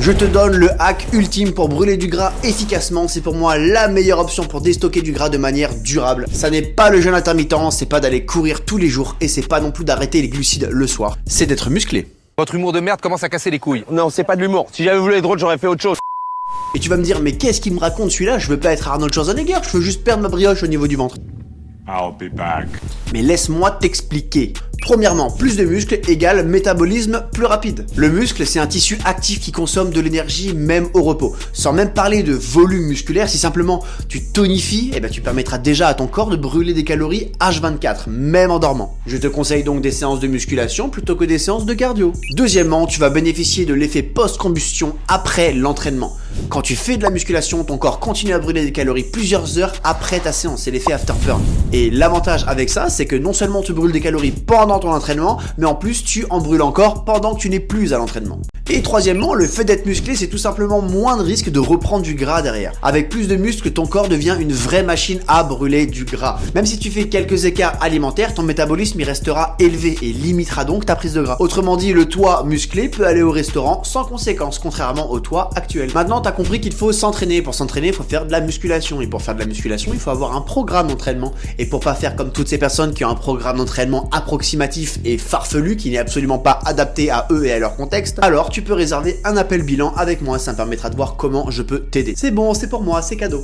Je te donne le hack ultime pour brûler du gras efficacement, c'est pour moi la meilleure option pour déstocker du gras de manière durable. Ça n'est pas le jeûne intermittent, c'est pas d'aller courir tous les jours et c'est pas non plus d'arrêter les glucides le soir, c'est d'être musclé. Votre humour de merde commence à casser les couilles. Non, c'est pas de l'humour. Si j'avais voulu être drôle, j'aurais fait autre chose. Et tu vas me dire, mais qu'est-ce qu'il me raconte celui-là? Je veux pas être Arnold Schwarzenegger, je veux juste perdre ma brioche au niveau du ventre. I'll be back. Mais laisse-moi t'expliquer. Premièrement, plus de muscles égale métabolisme plus rapide. Le muscle, c'est un tissu actif qui consomme de l'énergie même au repos. Sans même parler de volume musculaire, si simplement tu tonifies, tu permettras déjà à ton corps de brûler des calories H24, même en dormant. Je te conseille donc des séances de musculation plutôt que des séances de cardio. Deuxièmement, tu vas bénéficier de l'effet post-combustion après l'entraînement. Quand tu fais de la musculation, ton corps continue à brûler des calories plusieurs heures après ta séance, c'est l'effet afterburn. Et l'avantage avec ça, c'est que non seulement tu brûles des calories pendant ton entraînement, mais en plus tu en brûles encore pendant que tu n'es plus à l'entraînement. Et troisièmement, le fait d'être musclé, c'est tout simplement moins de risque de reprendre du gras derrière. Avec plus de muscles, ton corps devient une vraie machine à brûler du gras. Même si tu fais quelques écarts alimentaires, ton métabolisme y restera élevé et limitera donc ta prise de gras. Autrement dit, le toi musclé peut aller au restaurant sans conséquence, contrairement au toi actuel. Maintenant, t'as compris qu'il faut s'entraîner. Pour s'entraîner, il faut faire de la musculation. Et pour faire de la musculation, il faut avoir un programme d'entraînement. Et pour pas faire comme toutes ces personnes qui ont un programme d'entraînement approximatif et farfelu, qui n'est absolument pas adapté à eux et à leur contexte, alors tu peux réserver un appel bilan avec moi, ça me permettra de voir comment je peux t'aider. C'est bon, c'est pour moi, c'est cadeau.